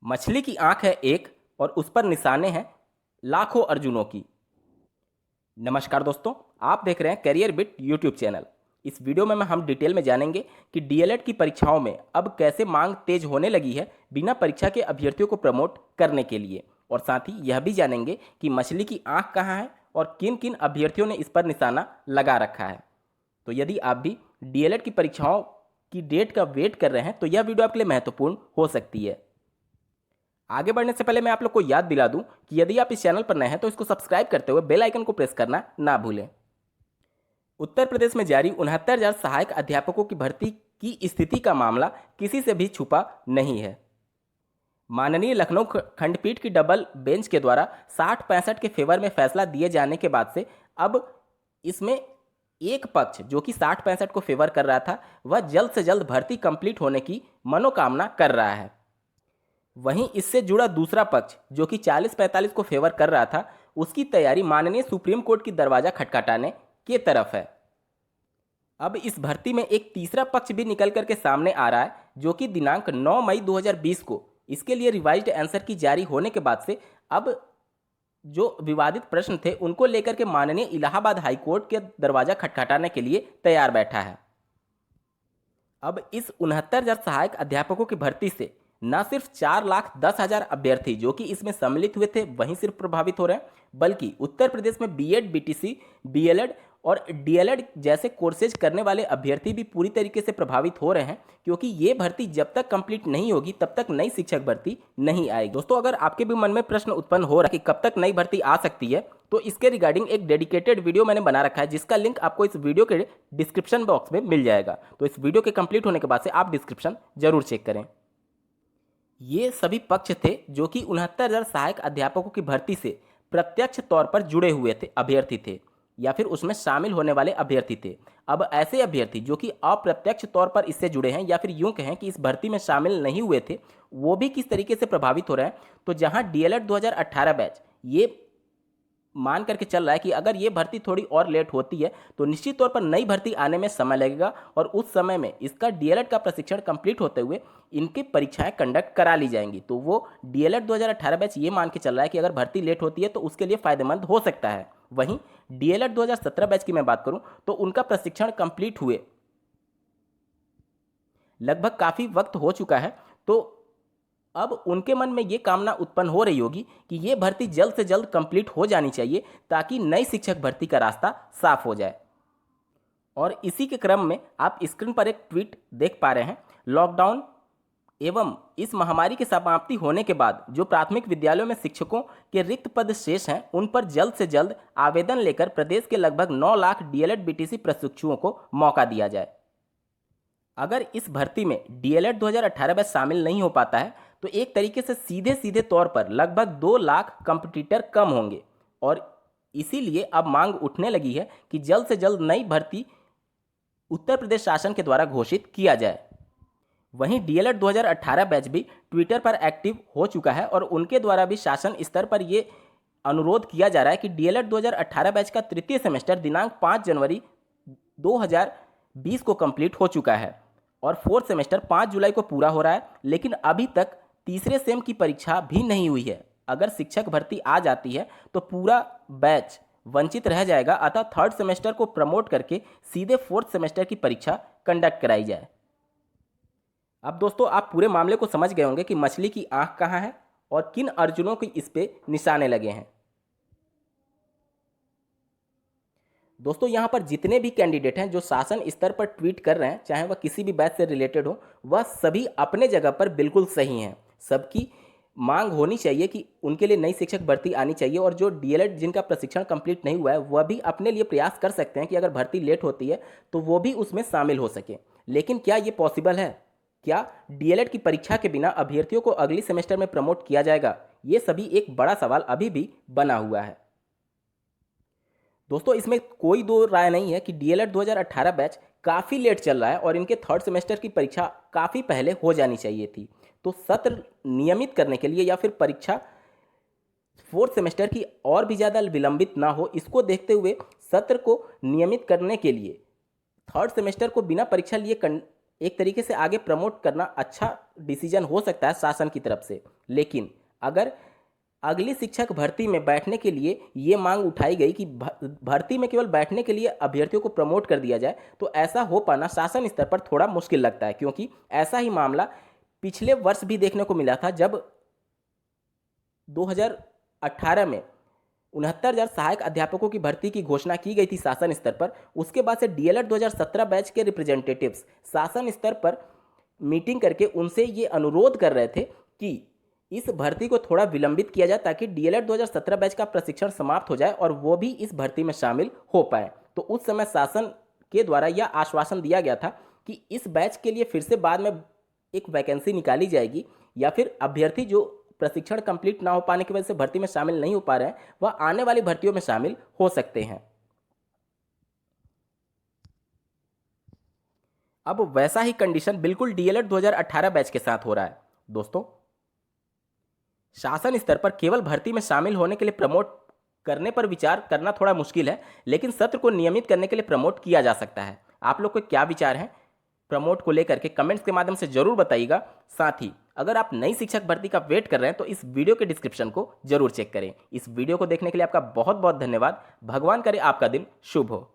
मछली की आंख है एक और उस पर निशाने हैं लाखों अर्जुनों की। नमस्कार दोस्तों, आप देख रहे हैं करियर बिट यूट्यूब चैनल। इस वीडियो में हम डिटेल में जानेंगे कि डीएलएड की परीक्षाओं में अब कैसे मांग तेज होने लगी है बिना परीक्षा के अभ्यर्थियों को प्रमोट करने के लिए, और साथ ही यह भी जानेंगे कि मछली की आंख कहाँ है और किन किन अभ्यर्थियों ने इस पर निशाना लगा रखा है। तो यदि आप भी डीएलएड की परीक्षाओं की डेट का वेट कर रहे हैं तो यह वीडियो आपके लिए महत्वपूर्ण हो सकती है। आगे बढ़ने से पहले मैं आप लोग को याद दिला दूं कि यदि आप इस चैनल पर नए हैं तो इसको सब्सक्राइब करते हुए बेल आइकन को प्रेस करना ना भूलें। उत्तर प्रदेश में जारी 69,000 सहायक अध्यापकों की भर्ती की स्थिति का मामला किसी से भी छुपा नहीं है। माननीय लखनऊ खंडपीठ की डबल बेंच के द्वारा 60-65 के फेवर में फैसला दिए जाने के बाद से अब इसमें एक पक्ष जो कि 60-65 को फेवर कर रहा था वह जल्द से जल्द भर्ती कंप्लीट होने की मनोकामना कर रहा है। वहीं इससे जुड़ा दूसरा पक्ष जो कि 40-45 को फेवर कर रहा था उसकी तैयारी माननीय सुप्रीम कोर्ट की दरवाजा खटखटाने के तरफ है। अब इस भर्ती में एक तीसरा पक्ष भी निकल करके सामने आ रहा है जो कि दिनांक 9 मई 2020 को इसके लिए रिवाइज्ड आंसर की जारी होने के बाद से अब जो विवादित प्रश्न थे उनको लेकर के माननीय इलाहाबाद हाई कोर्ट के दरवाजा खटखटाने के लिए तैयार बैठा है। अब इस 69,000 सहायक अध्यापकों की भर्ती से न सिर्फ 4,10,000 अभ्यर्थी जो कि इसमें सम्मिलित हुए थे वहीं सिर्फ प्रभावित हो रहे हैं, बल्कि उत्तर प्रदेश में बीएड, बीटीसी, बीएलएड और डीएलएड जैसे कोर्सेज करने वाले अभ्यर्थी भी पूरी तरीके से प्रभावित हो रहे हैं, क्योंकि ये भर्ती जब तक कंप्लीट नहीं होगी तब तक नई शिक्षक भर्ती नहीं आएगी। दोस्तों, अगर आपके भी मन में प्रश्न उत्पन्न हो रहा है कि कब तक नई भर्ती आ सकती है तो इसके रिगार्डिंग एक डेडिकेटेड वीडियो मैंने बना रखा है जिसका लिंक आपको इस वीडियो के डिस्क्रिप्शन बॉक्स में मिल जाएगा। तो इस वीडियो के कंप्लीट होने के बाद से आप डिस्क्रिप्शन जरूर चेक करें। ये सभी पक्ष थे जो कि 69,000 सहायक अध्यापकों की भर्ती से प्रत्यक्ष तौर पर जुड़े हुए थे अभ्यर्थी थे या फिर उसमें शामिल होने वाले अभ्यर्थी थे। अब ऐसे अभ्यर्थी जो कि अप्रत्यक्ष तौर पर इससे जुड़े हैं या फिर यूं कहें कि इस भर्ती में शामिल नहीं हुए थे वो भी किस तरीके से प्रभावित हो रहे हैं। तो जहां डीएलएड 2018 बैच ये मान करके चल रहा है कि अगर ये भर्ती थोड़ी और लेट होती है तो निश्चित तौर पर नई भर्ती आने में समय लगेगा और उस समय में इसका डीएलएड का प्रशिक्षण कंप्लीट होते हुए इनकी परीक्षाएं कंडक्ट करा ली जाएंगी। तो वो डीएलएड 2018 बैच ये मान के चल रहा है कि अगर भर्ती लेट होती है तो उसके लिए फायदेमंद हो सकता है। वहीं डीएलएड 2017 बैच की मैं बात करूं तो उनका प्रशिक्षण कंप्लीट हुए लगभग काफ़ी वक्त हो चुका है, तो अब उनके मन में ये कामना उत्पन्न हो रही होगी कि ये भर्ती जल्द से जल्द कंप्लीट हो जानी चाहिए ताकि नई शिक्षक भर्ती का रास्ता साफ हो जाए। और इसी के क्रम में आप स्क्रीन पर एक ट्वीट देख पा रहे हैं। लॉकडाउन एवं इस महामारी की समाप्ति होने के बाद जो प्राथमिक विद्यालयों में शिक्षकों के रिक्त पद शेष हैं उन पर जल्द से जल्द आवेदन लेकर प्रदेश के लगभग 9 लाख डीएलएड बीटीसी प्रशिक्षुओं को मौका दिया जाए। अगर इस भर्ती में डीएलएड 2018 बैच शामिल नहीं हो पाता है तो एक तरीके से सीधे सीधे तौर पर लगभग 2 लाख कंपटीटर कम होंगे और इसीलिए अब मांग उठने लगी है कि जल्द से जल्द नई भर्ती उत्तर प्रदेश शासन के द्वारा घोषित किया जाए। वहीं डीएलएड 2018 बैच भी ट्विटर पर एक्टिव हो चुका है और उनके द्वारा भी शासन स्तर पर ये अनुरोध किया जा रहा है कि डीएलएड 2018 बैच का तृतीय सेमेस्टर दिनांक 5 जनवरी 2020 को कंप्लीट हो चुका है और फोर्थ सेमेस्टर 5 जुलाई को पूरा हो रहा है, लेकिन अभी तक तीसरे सेम की परीक्षा भी नहीं हुई है। अगर शिक्षक भर्ती आ जाती है तो पूरा बैच वंचित रह जाएगा, अतः थर्ड सेमेस्टर को प्रमोट करके सीधे फोर्थ सेमेस्टर की परीक्षा कंडक्ट कराई जाए। अब दोस्तों, आप पूरे मामले को समझ गए होंगे कि मछली की आंख कहाँ है और किन अर्जुनों की इस पे निशाने लगे हैं। दोस्तों, यहाँ पर जितने भी कैंडिडेट हैं जो शासन स्तर पर ट्वीट कर रहे हैं, चाहे वह किसी भी बैच से रिलेटेड हो, वह सभी अपने जगह पर बिल्कुल सही हैं। सबकी मांग होनी चाहिए कि उनके लिए नई शिक्षक भर्ती आनी चाहिए और जो डीएलएड जिनका प्रशिक्षण कंप्लीट नहीं हुआ है वह भी अपने लिए प्रयास कर सकते हैं कि अगर भर्ती लेट होती है तो वो भी उसमें शामिल हो सके। लेकिन क्या ये पॉसिबल है? क्या डीएलएड की परीक्षा के बिना अभ्यर्थियों को अगली सेमेस्टर में प्रमोट किया जाएगा? ये सभी एक बड़ा सवाल अभी भी बना हुआ है। दोस्तों, इसमें कोई दो राय नहीं है कि डीएलएड 2018 बैच काफ़ी लेट चल रहा है और इनके थर्ड सेमेस्टर की परीक्षा काफ़ी पहले हो जानी चाहिए थी। तो सत्र नियमित करने के लिए या फिर परीक्षा फोर्थ सेमेस्टर की और भी ज़्यादा विलंबित ना हो, इसको देखते हुए सत्र को नियमित करने के लिए थर्ड सेमेस्टर को बिना परीक्षा लिए एक तरीके से आगे प्रमोट करना अच्छा डिसीजन हो सकता है शासन की तरफ से। लेकिन अगर अगली शिक्षक भर्ती में बैठने के लिए ये मांग उठाई गई कि भर्ती में केवल बैठने के लिए अभ्यर्थियों को प्रमोट कर दिया जाए, तो ऐसा हो पाना शासन स्तर पर थोड़ा मुश्किल लगता है, क्योंकि ऐसा ही मामला पिछले वर्ष भी देखने को मिला था, जब 2018 में 69,000 सहायक अध्यापकों की भर्ती की घोषणा की गई थी शासन स्तर पर। उसके बाद से डीएलएड 2017 बैच के रिप्रेजेंटेटिव्स शासन स्तर पर मीटिंग करके उनसे ये अनुरोध कर रहे थे कि इस भर्ती को थोड़ा विलंबित किया जाए, ताकि डीएलएड 2017 बैच का प्रशिक्षण समाप्त हो जाए और वो भी इस भर्ती में शामिल हो पाए। तो उस समय शासन के द्वारा यह आश्वासन दिया गया था कि इस बैच के लिए फिर से बाद में एक वैकेंसी निकाली जाएगी, या फिर अभ्यर्थी जो प्रशिक्षण कंप्लीट ना हो पाने की वजह से भर्ती में शामिल नहीं हो पा रहे हैं, वह आने वाली भर्तियों में शामिल हो सकते हैं। अब वैसा ही कंडीशन बिल्कुल डीएलएड 2018 बैच के साथ हो रहा है। दोस्तों, शासन स्तर पर केवल भर्ती में शामिल होने के लिए प्रमोट करने पर विचार करना थोड़ा मुश्किल है, लेकिन सत्र को नियमित करने के लिए प्रमोट किया जा सकता है। आप लोग को क्या विचार हैं प्रमोट को लेकर के, कमेंट्स के माध्यम से जरूर बताइएगा। साथ ही अगर आप नई शिक्षक भर्ती का वेट कर रहे हैं तो इस वीडियो के डिस्क्रिप्शन को जरूर चेक करें। इस वीडियो को देखने के लिए आपका बहुत बहुत धन्यवाद। भगवान करे आपका दिन शुभ हो।